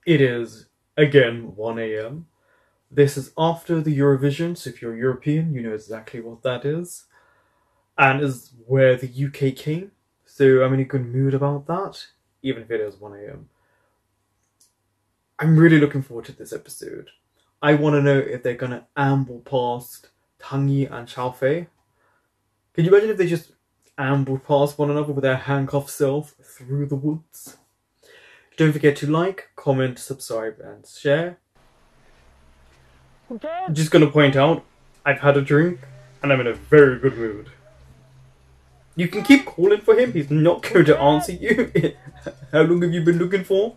It is, again, 1 a.m. This is after the Eurovision, so if you're European, you know exactly what that is. And is where the UK came, so I'm in a good mood about that, even if it is 1 a.m. I'm really looking forward to this episode. I want to know if they're going to amble past Tangyi and Xiaofei. Can you imagine if they just amble past one another with their handcuffed self through the woods? Don't forget to like, comment, subscribe, and share. I'm just going to point out, I've had a drink, and I'm in a very good mood. You can keep calling for him, he's not going to answer you. How long have you been looking for?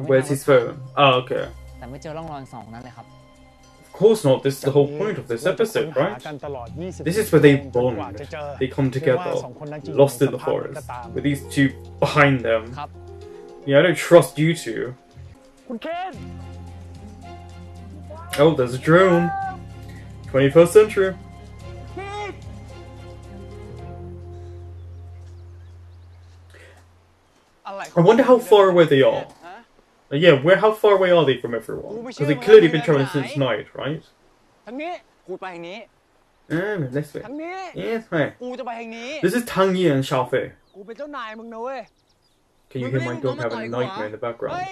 Where's his phone? Oh, okay. Of course not, this is the whole point of this episode, right? This is where they bond. They come together, lost in the forest, with these two behind them. Yeah, I don't trust you two. Oh, there's a drone. 21st century. I wonder how far away they are. Yeah, how far away are they from everyone? Because they've clearly been traveling since night, right? This way. Yes, way. This is Tangyi and Xiaofei. Can you hear my dog having a nightmare in the background?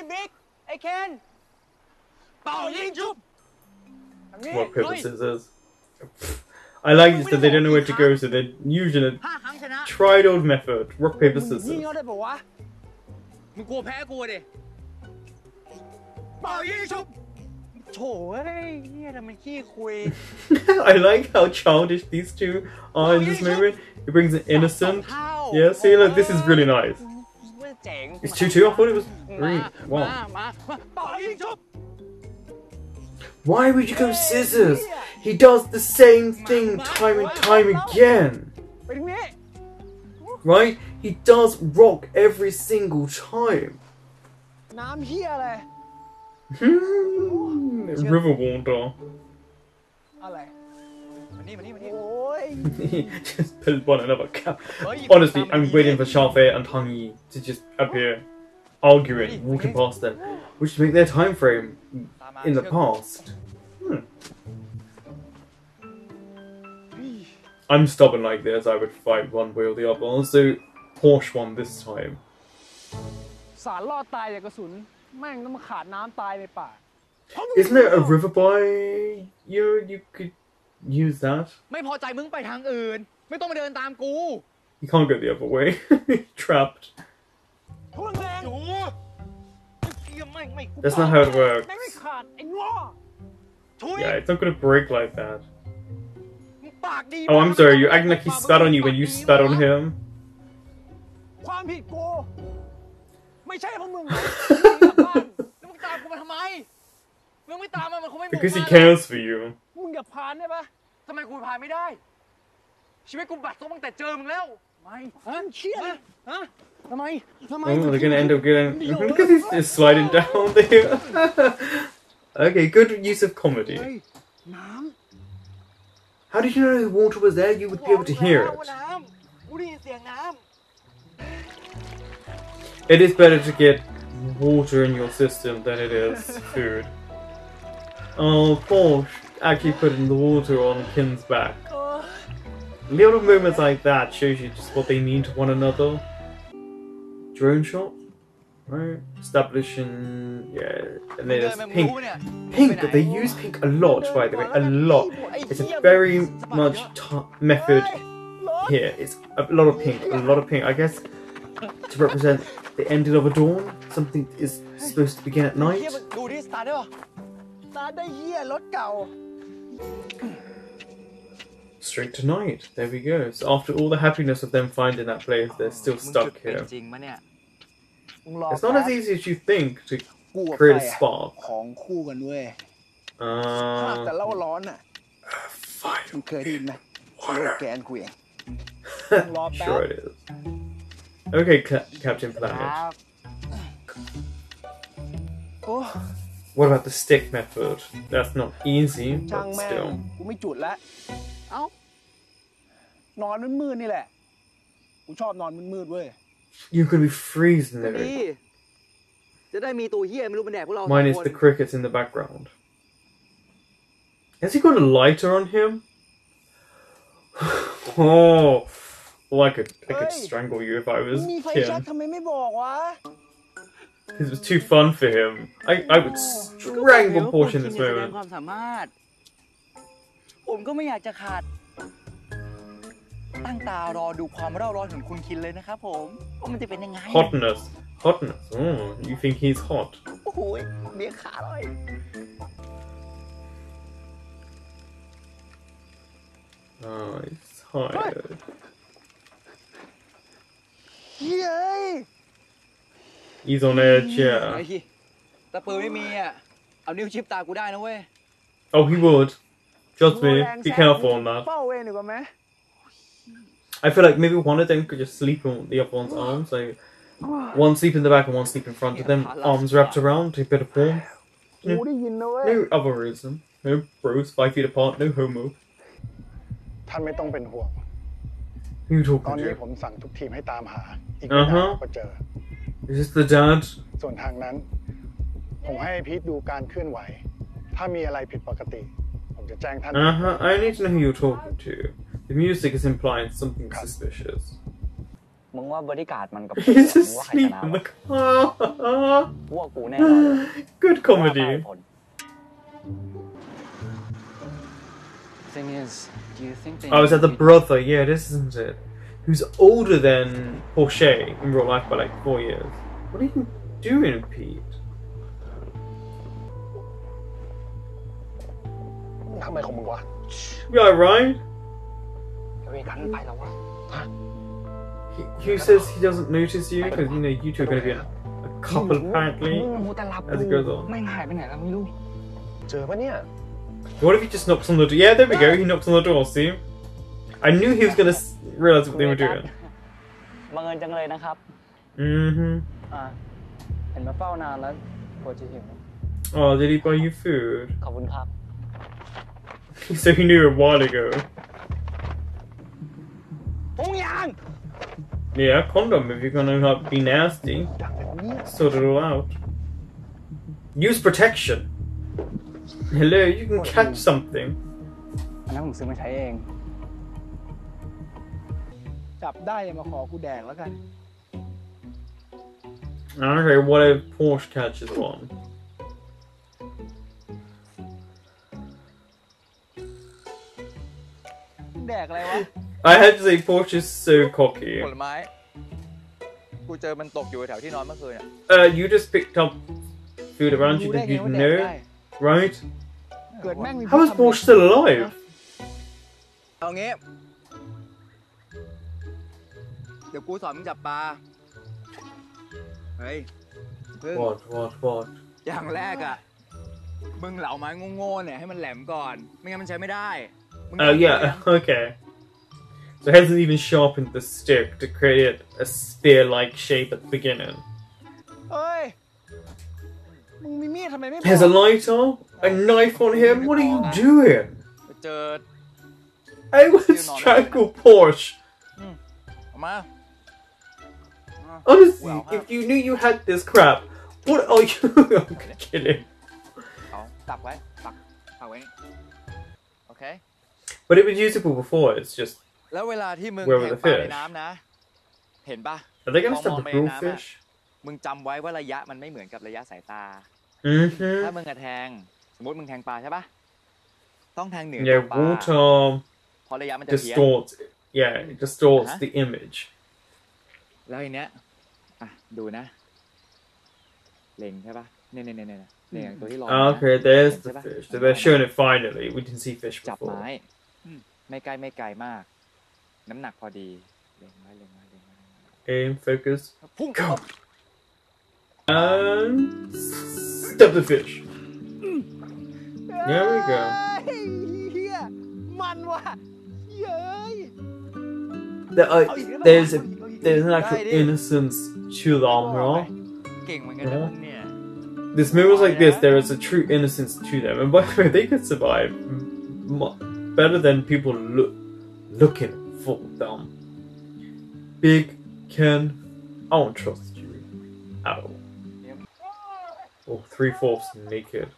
What paper scissors? I like this that they don't know where to go, so they're using a tried old method: rock paper scissors. I like how childish these two are in this moment. It brings an innocent. Yeah, see, look, this is really nice. It's 2-2. I thought it was 3-1. Why would you go scissors? He does the same thing time and time again. Right? He does rock every single time. River water. Just pulled one another cap. Honestly, I'm waiting for Xiaofei and Tangyi to just appear, arguing, walking past them, which would make their time frame in the past. I'm stubborn like this, I would fight one way or the other. Also, Porsche won this time. Isn't there a river by you could use that? You can't go the other way. Trapped. That's not how it works. Yeah, it's not gonna break like that. Oh, I'm sorry, you're acting like he spat on you when you spat on him. Because he cares for you. Oh, they're gonna end up getting... Because he's sliding down there. Okay, good use of comedy. How did you know the water was there? You would be able to hear it. It is better to get water in your system than it is food. Oh, Porsche actually putting the water on Kinn's back. Little moments like that shows you just what they mean to one another. Drone shot, right? Establishing, yeah, and then there's pink. Pink, they use pink a lot, by the way, a lot. It's a very much method here. It's a lot of pink, I guess, to represent the ending of a dawn. Something is supposed to begin at night. Straight to night. There we go. So after all the happiness of them finding that place, they're still stuck here. It's not as easy as you think to create a spark. Fire. Sure it is. Okay, Captain Planet. What about the stick method? That's not easy, but still. You're gonna be freezing there. Minus the crickets in the background. Has he got a lighter on him? Oh, well, I could strangle you if I was Kin. This was too fun for him. I would strangle Porsche in this moment. Hotness. Hotness. Oh, you think he's hot? Oh, he's tired. He's on edge, yeah. Oh, he would. Trust me. Be careful on that. I feel like maybe one of them could just sleep on the other one's arms. Like, one sleep in the back and one sleep in front of them, arms wrapped around to a bit of warmth. No other reason. No bros 5 feet apart, no homo. Who you talking to? Is this the dad? I need to know who you're talking to. The music is implying something suspicious. He's asleep in the car. Good comedy. Thing is, do you think they... Oh, is that the brother? Yeah, this isn't it. Who's older than Porsche in real life by like 4 years. What are you doing, Pete? You alright? Who says he doesn't notice you? Because, you know, you two are going to be a couple apparently as it goes on. What if he just knocks on the door? Yeah, there we go. He knocks on the door, see? I knew he was going to realize what they were doing. Oh, did he buy you food? So he knew a while ago. Yeah, condom if you're gonna not be nasty. Sort it all out. Use protection. Hello, you can catch something. Okay, what if Porsche catches one? I had to say Porsche is so cocky. You just picked up food around you that you didn't know, right? How is Porsche still alive? What? อย่างแรกอ่ะมึงเหลาไม้โง่ๆเนี่ยให้มันแหลมก่อนไม่งั้นมันใช้ไม่ได้ Oh yeah, okay. So it hasn't even sharpened the stick to create a spear-like shape at the beginning. There's a lighter? A knife on him? What are you doing? I would strangle Porsche. Honestly, if you knew you had this crap, what are you? I'm gonna kill him. Okay. But it was usable before, it's just... Where were the fish? Are they gonna stop the cruel fish? มึงจำไว้ว่าระยะมันไม่เหมือนกับระยะสายตาถ้ามึงแทงสมมติมึงแทงปลาใช่ปะต้องแทงเหนือปลา พอระยะมันจะเพี้ยน it distorts the image. แล้วทีเนี้ยอ่ะดูนะเล็งใช่ปะเนี่ยตัวที่ลอย Okay, there's the fish. So they're showing it finally. We didn't see fish จับ before. ไม้ไม่ไกลมากน้ำหนักพอดีเล็งไว้ Aim, focus, go! And stop the fish. There we go. There's an actual innocence to the armor. This moves like this, there is a true innocence to them. And by the way, they could survive better than people looking for them. Big Ken I won't trust you at all. Oh, 3/4 naked.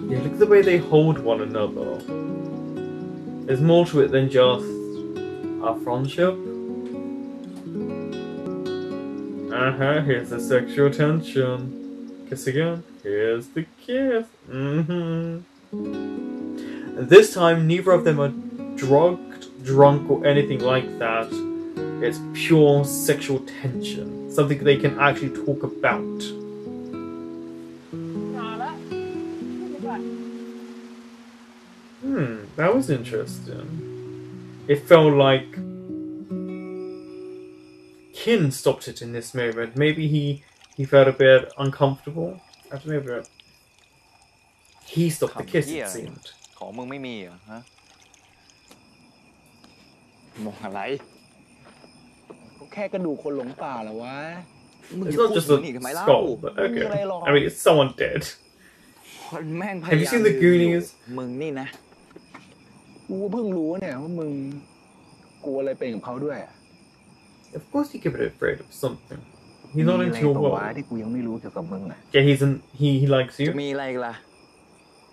Yeah, look at the way they hold one another. There's more to it than just our friendship. Here's the sexual tension. Kiss again. Here's the kiss. This time, neither of them are drugged, drunk, or anything like that. It's pure sexual tension. Something they can actually talk about. That was interesting. It felt like Kinn stopped it in this moment. Maybe he felt a bit uncomfortable. I don't know, but he stopped the kiss, it seemed. ของมึงไม่มีเหรอฮะมองอะไรก็แค่กระดูกคนหลงป่าเหรอวะ It's not just a skull, but okay. I mean, it's someone dead. Have you seen the Goonies? มึงนี่นะ กูเพิ่งรู้เนี่ยว่ามึงกลัวอะไรเป็นกับเขาด้วย Of course you give it afraid of something. He's not into your world. ที่กูยังไม่รู้เกี่ยวกับมึงอ่ะ Yeah, he likes you. จะมีอะไรกันล่ะ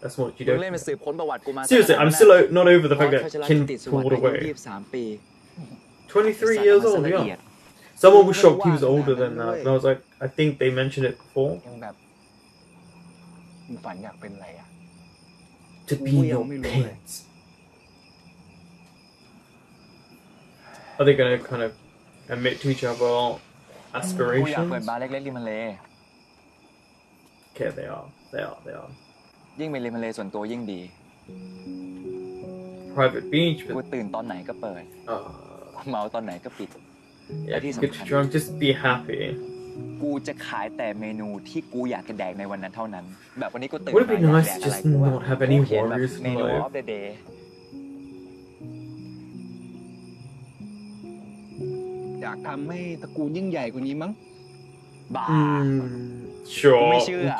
That's what you มึ do. งเล่นมาสืบค้นประวัติกูมา Seriously, I'm still not over the fact that Kinn pulled away. 23 years old, yeah. Someone was shocked he was older than that, and I was like, I think they mentioned it before. ยังแบบมึงฝันอยากเป็นอะไรอ่ะ To be your parents. Are they gonna kind of admit to each other aspirations? กูอยากเปิดบาร์เล็กๆริมทะเล Okay, they are. ยิ่งเป็นริมทะเลส่วนตัวยิ่งดี Private beach, กู but ตื่นตอนไหนก็เปิดเมาตอนไหนก็ปิด yeah, if you get too drunk, just be happy. กูจะขายแต่เมนูที่กูอยากจะแดกในวันนั้นเท่านั้น แบบวันนี้กูตื่น Would it be มา nice อยาก to แดกอะไร just กูว่า not have any กูเขียนแบบ worries เม in นู life? of the day อยากทำให้ตระกูลยิ่งใหญ่กว่านี้มั้ง บ้า Sure.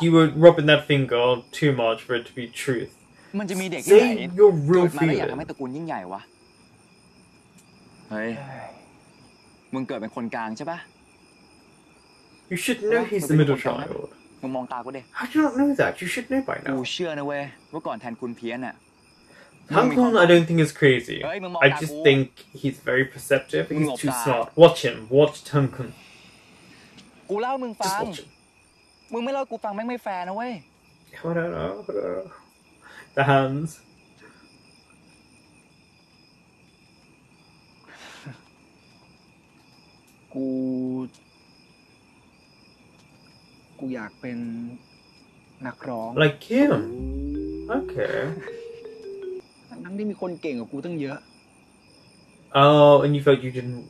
You were rubbing that finger too much for it to be truth. มันจะมีเด็กที่ไหน Say your เกิ real ดมาแล้วอยากทำให้ feelings. ตระกูลยิ่งใหญ่วะ เฮ้ย มึงเกิดเป็นคนกลางใช่ปะ You should know he's the middle child. มึงมองตากูดิ How do you not know that? You should know by กู now. เชื่อนะเว้ยว่าก่อนแทนคุณเพี้ยนอ่ะ Hankun, I don't think is crazy. I just think he's very perceptive. He's too smart. Watch him. Watch Hankun. กูเล่ามึงฟั Just ง watch him. มึงไม่เล่ากูฟังแม่งไม่แฟร์นะเว้ย I don't know. The hands. กูอยากเป็นนักร้อง Like him. Okay. ทั้งที่มีคนเก่งกว่ากูตั้งเยอะ Oh, and you felt you didn't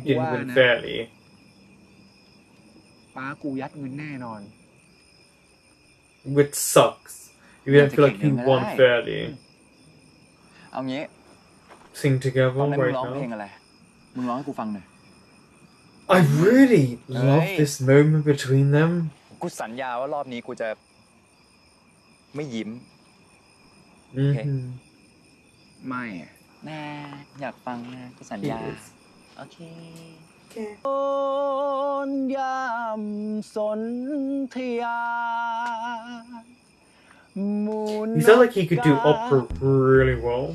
win fairly. ป้ากูยัดเงินแน่นอน Which sucks. You don't feel like you won fairly. เอางี้ Sing ต together อนนั้นมึง right ร้องเพลง now. อะไร มึงร้องให้กูฟังหน่อย I really love this moment between them. กูสัญญาว่ารอบนี้กูจะไม่ยิ้ม ไม่ แน่อยากฟังนะกูสัญญา โอเค ยามสนธยา He sounded like he could do opera really well.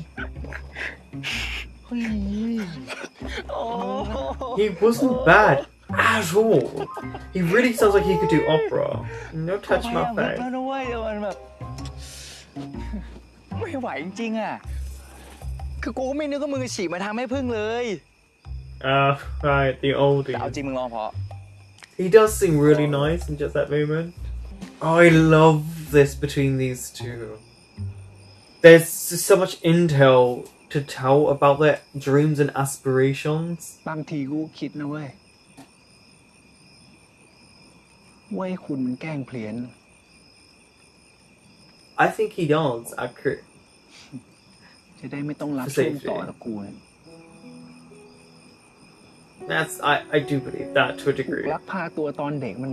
He wasn't bad at all. He really sounds like he could do opera. No touch my face. ไม่ไหวจริงๆอ่ะ คือกูไม่นึกว่ามึงจะฉีกมาทำให้พึ่งเลย Right, the แต่เอาจริ oldie. งมึงร้องเพราะ He does sing really nice in just that moment. Oh, I love this between these two. There's just so much intel to tell about their dreams and aspirations. บางทีกูคิดนะเว้ยว่าคุณมันแกล้งเพี้ยน I think he does, accurate. จะได้ไม่ต้องรับช่วงต่อตระกูล I do believe that to a degree. ลักพาตัวตอนเด็กมัน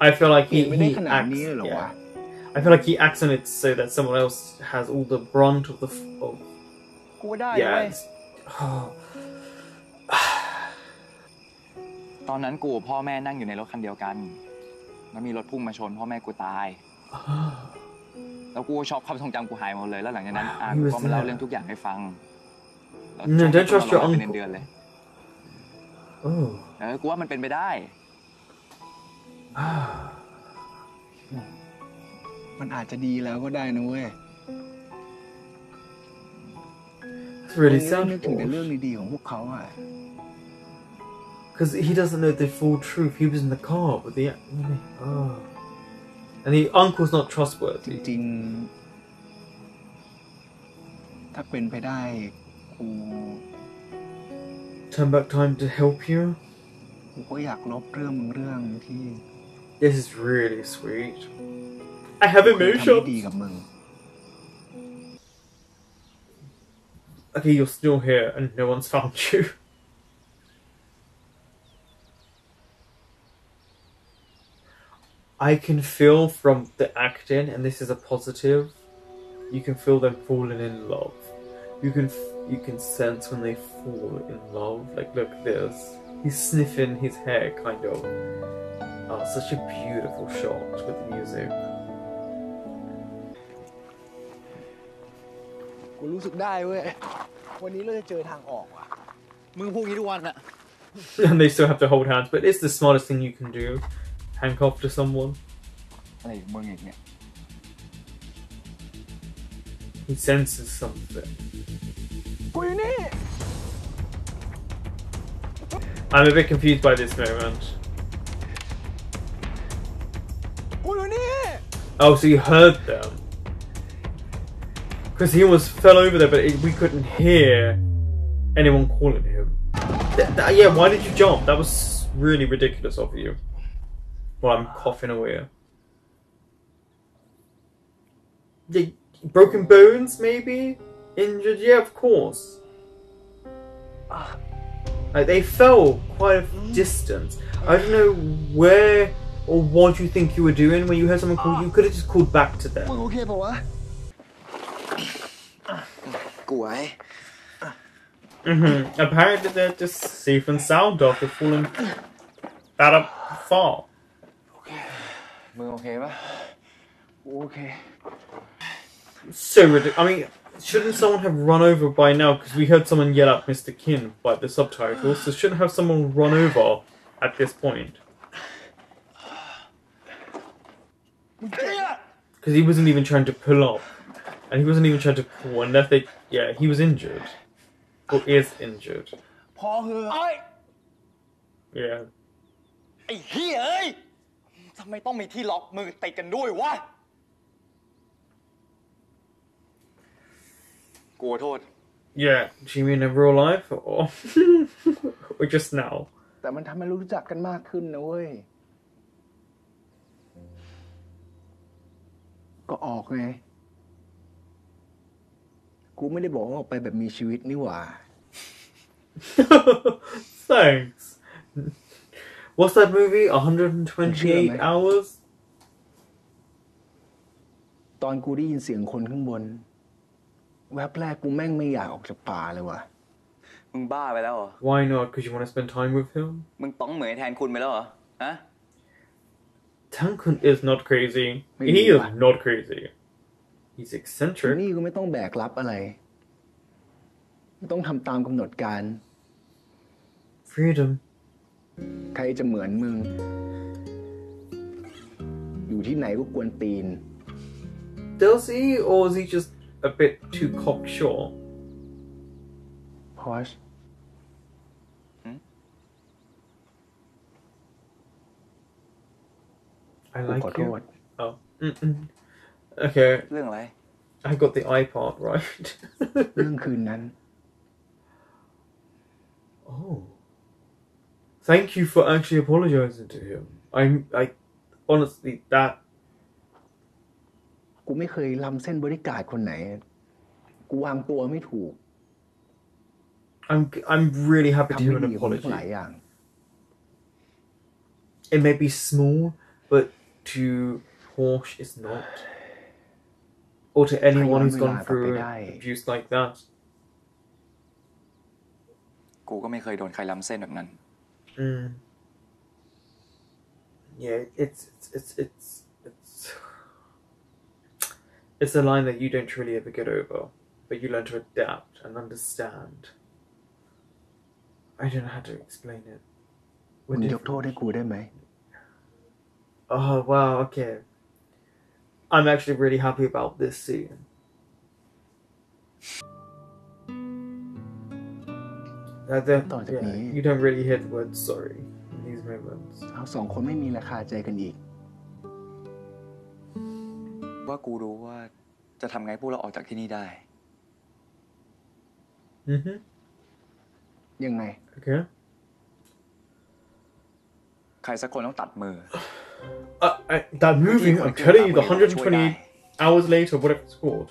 I feel like he ไม่ได้ขนาด acts. นี้เหรอวะ Yeah. I feel like he acts on it so that someone else has all the brunt of the...กูได้ yeah. ตอนนั้นกูกับพ่อแม่นั่งอยู่ในรถคันเดียวกันแล้วมีรถพุ่งมาชนพ่อแม่กูตายแล้วกูช็อกความทรงจำกูหายหมดเลยแล้วหลังจากนั้นกูก็มาเล่าเรื่องทุกอย่างให้ฟังแล้ว Don't trust your uncle เป็นเดือนเลยกูว่ามันเป็นไปได้มันอาจจะดีแล้วก็ได้นะเว้ย It's really sad นึกถึงแต่เรื่องดีๆของพวกเขาอ่ะ because he doesn't know the full truth. He was in the car with the and the uncle's not trustworthy. จริงๆถ้าเป็นไปได้กู Turn back time to help you. กูก็อยากลบเรื่องที่ This is really sweet. I have emotions. ดีกับมึง Okay, you're still here and no one's found you. I can feel from the acting, and this is a positive, you can feel them falling in love. You can sense when they fall in love. Like, look at this. He's sniffing his hair, kind of. Oh, such a beautiful shot with the music. กูรู้สึกได้เว้ยวันนี้เราจะเจอทางออกว่ะมึงพูดงี้ทุกวันอะ And they still have to hold hands, but it's the smartest thing you can do. Handcuff to someone. อะไรของมึงอีกเนี่ย He senses something. กูอยู่นี่ I'm a bit confused by this moment. กูอยู่นี่ Oh, so you heard them. Because he almost fell over there, but we couldn't hear anyone calling him. Yeah, why did you jump? That was really ridiculous of you. Well, I'm coughing away. Broken bones, maybe? Injured? Yeah, of course. Like, they fell quite a distance. I don't know where or what you think you were doing when you heard someone call you. You could have just called back to them. มึงโอเคปะวะกูไอ้ Apparently they're just safe and sound after falling that up far. มึงโอเคปะ โอเค So ridiculous. I mean, shouldn't someone have run over by now? Because we heard someone yell at Mr. Kinn by the subtitles. So shouldn't have someone run over at this point? Because he wasn't even trying to pull up. And he wasn't even trying to pull. And that they... Yeah, he was injured. Or is injured. พอเหอะ Yeah. ไอ้เหี้ยเอ้ยทำไมต้องมีที่ล็อกมือติดกันด้วยวะกูขอโทษ Yeah. Do you mean in real life? Or, or just now? แต่มันทำให้รู้จักกันมากขึ้นนะเว้ยก็ออกไงกูไม่ได้บอกว่าออกไปแบบมีชีวิตนี่หว่า Thanks. What's that movie? 128 hours? ตอนกูได้ยินเสียงคนข้างบนแวบแรกกูแม่งไม่อยากออกจากป่าเลยว่ะ มึงบ้าไปแล้วเหรอ Why not? Because you want to spend time with him? มึงต้องเหมือนแทนคุณไปแล้วเหรอฮะ Tankun is not crazy. He is not crazy. He's eccentric. นี่ก็ไม่ต้องแบกรับอะไรไม่ต้องทำตามกำหนดการ Freedom. ใครจะเหมือนมึงอยู่ที่ไหนก็กวนตีน Does he, or is he just a bit too cocksure? Porsche I like ขอโท you. ษ Oh. Okay. เรื่องอะไร I got the iPod right. เรื่องคืนนั้น Oh. Thank you for actually apologizing to him. I honestly, that... กูไม่เคยล้ำเส้นบริการคนไหนกูวางตัวไม่ถูก I'm really happy to ทำ hear ไม่ an ดีของ apology. หลายอย่าง It may be small, but to Porsche it's not. or to anyone who's Thayย้อน gone เวลากลับไป through ได้ abuse like that. กูก็ไม่เคยโดนใครล้ำเส้นแบบนั้น Yeah, it's a line that you don't really ever get over, but you learn to adapt and understand. I don't know how to explain it. มึงยกโทษให้กูได้ไหม Oh wow, okay. I'm actually really happy about this scene. You don't really hear the word sorry in these moments. เราสองคนไม่มีราคาใจกันอีก ว่ากูรู้ว่าจะทำไงพวกเราออกจากที่นี่ได้ ยังไง Okay. ใครสักคนต้องตัดมือ That movie, I'm telling you, the 120 hours later, whatever it's called.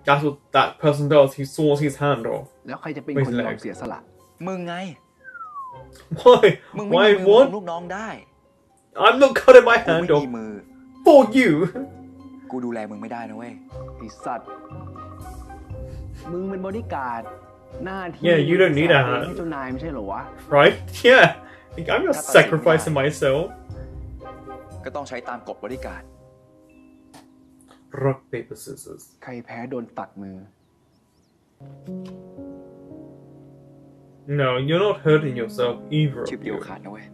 That's what that person does. He saws his hand off. แล้วใครจะเป็นคนยอมเสียสละ มึงไง Why? มึงไม่ Why มีมือของ what? ลูกน้องได้ I'm not cutting my กู hand ไม่ off มีมือ for you. กูดูแลมึงไม่ได้นะเว้ย ไอ้สัตว์ มึงเป็นบอดี้การ์ด หน้าที่ Yeah, you don't need a ให้ hand, เจ้านายไม่ใช่เหรอวะ right? Yeah. I'm not sacrificing myself. ก็ต้องใช้ตามกฎบริการ Rock, paper, scissors. ใครแพ้โดนตัดมือ No, you're not hurting yourself either. ชิปเดียวขาดนะเว้ย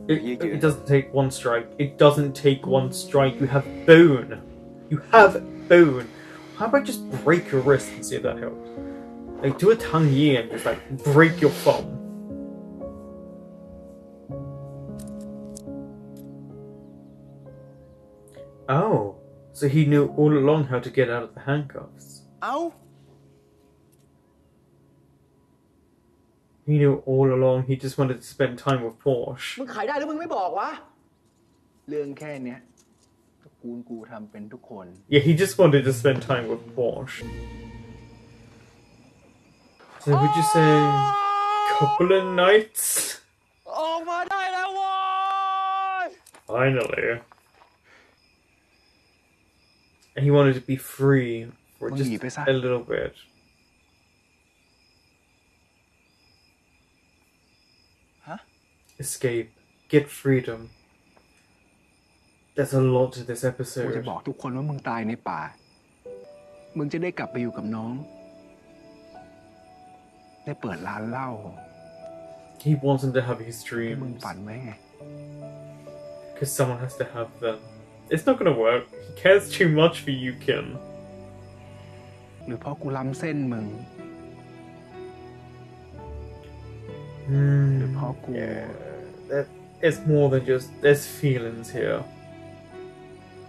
It doesn't take one strike. It doesn't take one strike. You have bone. You have bone. How about just break your wrist and see if that helps? Like, do a Tang Yi and just, like, break your thumb. Oh, so he knew all along how to get out of the handcuffs. เอ้า He knew all along. He just wanted to spend time with Porsche. มึงขายได้หรือมึงไม่บอกวะ เรื่องแค่เนี้ยตระกูลกูทำเป็นทุกคน Yeah, he just wanted to spend time with Porsche. So would you say couple of nights? ออกมาได้แล้วเว้ย Finally. And he wanted to be free for just a little bit. Huh? Escape. Get freedom. There's a lot to this กูจะ episode. บอกทุกคนว่ามึงตายในป่า มึงจะได้กลับไปอยู่กับน้อง ได้เปิดร้านเหล้า He wants him to have his ที่มึง dreams. ฝันไว้ไง Because someone has to have them. It's not gonna work. He cares too much for you, Kim. หรือเพราะกูล้ำเส้นมึง หรือเพราะกู It's more than just... There's feelings here.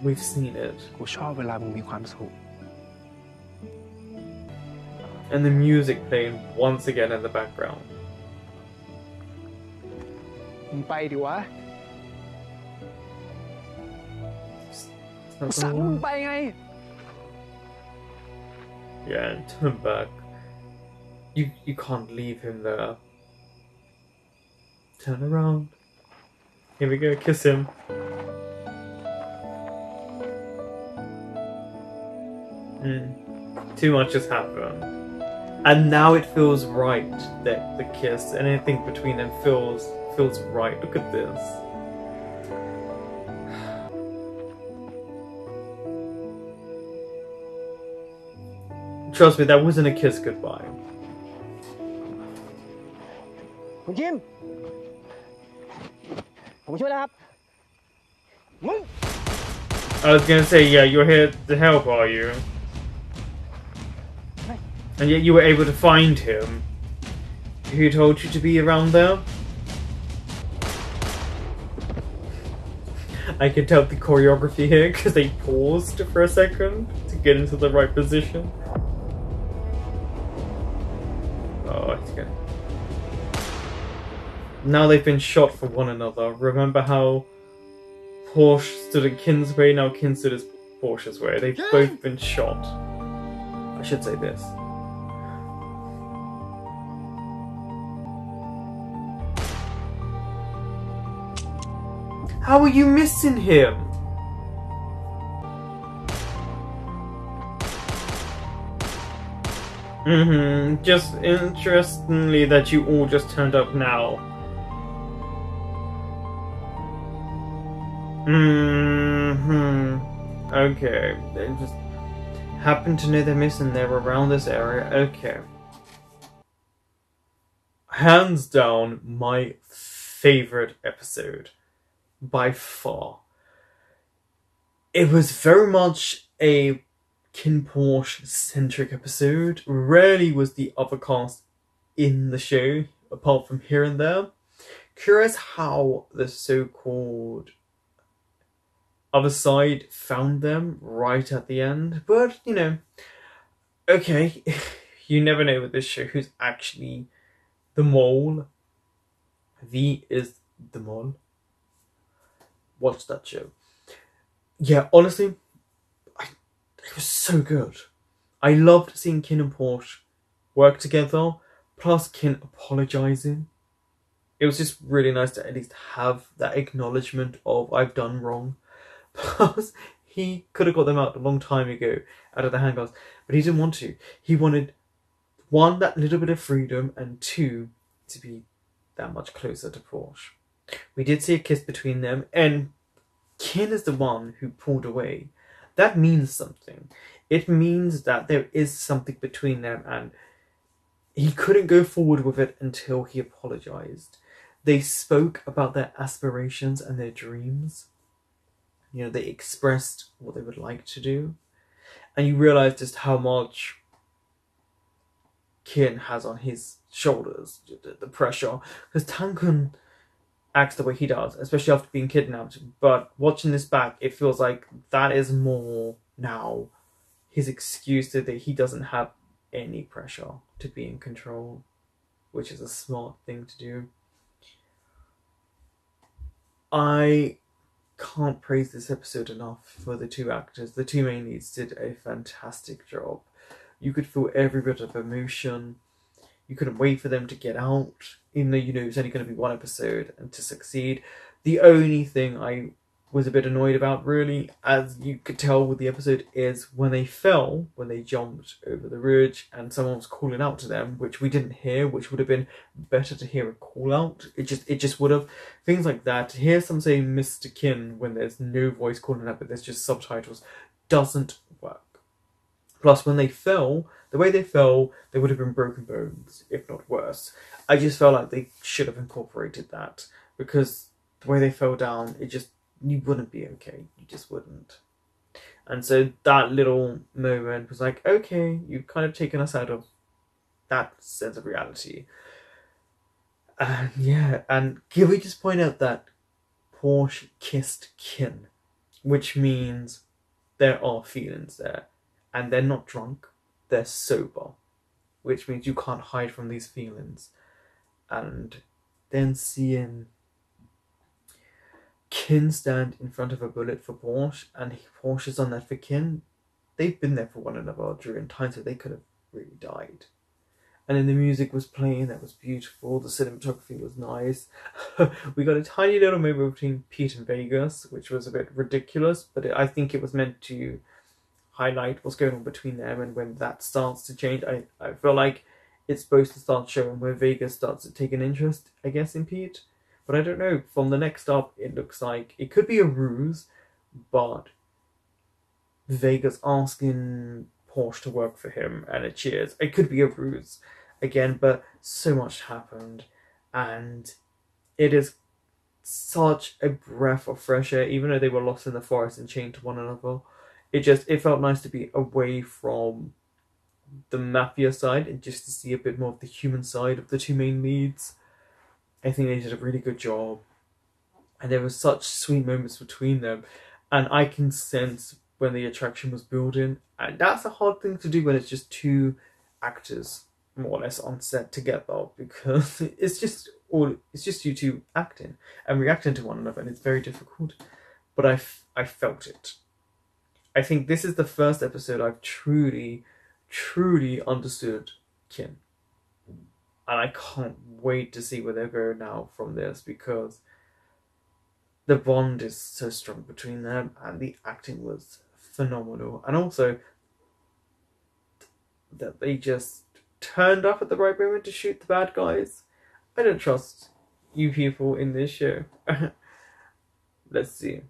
We've seen it. กูชอบเวลามึงมีความสุข And the music playing once again in the background. มึงไปดิวะ It's not สั่ง gonna มึง work. ไปไง Yeah, and turn back. You can't leave him there. Turn around. Here we go, kiss him. Too much has happened. And now it feels right that the kiss and anything between them feels right. Look at this. Trust me, that wasn't a kiss goodbye. คุณคิม ผมช่วยแล้วครับ มึง I was gonna say, yeah, you're here to help, are you? And yet you were able to find him. Who told you to be around there? I can tell the choreography here because they paused for a second to get into the right position. Oh, it's good. Now they've been shot for one another. Remember how Porsche stood in Kin's way, now Kin stood as Porsche's way. They've both been shot. I should say this. How are you missing him? Just interestingly that you all just turned up now. Okay. They just happen to know they're missing. They're around this area. Okay. Hands down, my favorite episode. By far. It was very much a KinnPorsche centric episode. Rarely was the other cast in the show, apart from here and there. Curious how the so-called other side found them right at the end, but you know, okay, you never know with this show who's actually the mole. V is the mole. Watch that show. Yeah, honestly, it was so good. I loved seeing Kinn and Porsche work together, plus Kinn apologising. It was just really nice to at least have that acknowledgement of I've done wrong. Plus, he could have got them out a long time ago, out of the handcuffs, but he didn't want to. He wanted, one, that little bit of freedom, and two, to be that much closer to Porsche. We did see a kiss between them, and Kinn is the one who pulled away. That means something. It means that there is something between them, and he couldn't go forward with it until he apologised. They spoke about their aspirations and their dreams. You know, they expressed what they would like to do. And you realise just how much Kinn has on his shoulders, the pressure. Because Tankun acts the way he does, especially after being kidnapped. But watching this back, it feels like that is more now his excuse that he doesn't have any pressure to be in control, which is a smart thing to do. I can't praise this episode enough for the two actors. The two main leads did a fantastic job. You could feel every bit of emotion. You couldn't wait for them to get out, even though you knew it was only going to be one episode and to succeed. The only thing I was a bit annoyed about, really, as you could tell with the episode, is when they fell, when they jumped over the ridge and someone was calling out to them, which we didn't hear, which would have been better to hear a call out. It just would have. Things like that. To hear someone say Mr. Kinn when there's no voice calling out, but there's just subtitles, doesn't work. Plus, when they fell, the way they fell, they would have been broken bones, if not worse. I just felt like they should have incorporated that, because the way they fell down, you wouldn't be okay. You just wouldn't. And so that little moment was like, okay, you've kind of taken us out of that sense of reality. And yeah, and can we just point out that Porsche kissed Kinn, which means there are feelings there. And they're not drunk, they're sober, which means you can't hide from these feelings. And then seeing Kinn stand in front of a bullet for Porsche, and Porsche's on that for Kinn, they've been there for one another during times where they could have really died. And then the music was playing, that was beautiful, the cinematography was nice. We got a tiny little moment between Pete and Vegas, which was a bit ridiculous, but I think it was meant to highlight what's going on between them, and when that starts to change, I feel like it's supposed to start showing where Vegas starts to take an interest, I guess, in Pete. But I don't know, from the next up, it looks like it could be a ruse, but Vegas asking Porsche to work for him and a cheers. It could be a ruse again, but so much happened, and it is such a breath of fresh air, even though they were lost in the forest and chained to one another. It felt nice to be away from the mafia side and just to see a bit more of the human side of the two main leads. I think they did a really good job, and there were such sweet moments between them, and I can sense when the attraction was building, and that's a hard thing to do when it's just two actors more or less on set together, because it's just you two acting and reacting to one another, and it's very difficult. But I felt it. I think this is the first episode I've truly understood Kinn. And I can't wait to see where they'll go now from this, because the bond is so strong between them, and the acting was phenomenal. And also that they just turned up at the right moment to shoot the bad guys. I don't trust you people in this show. Let's see.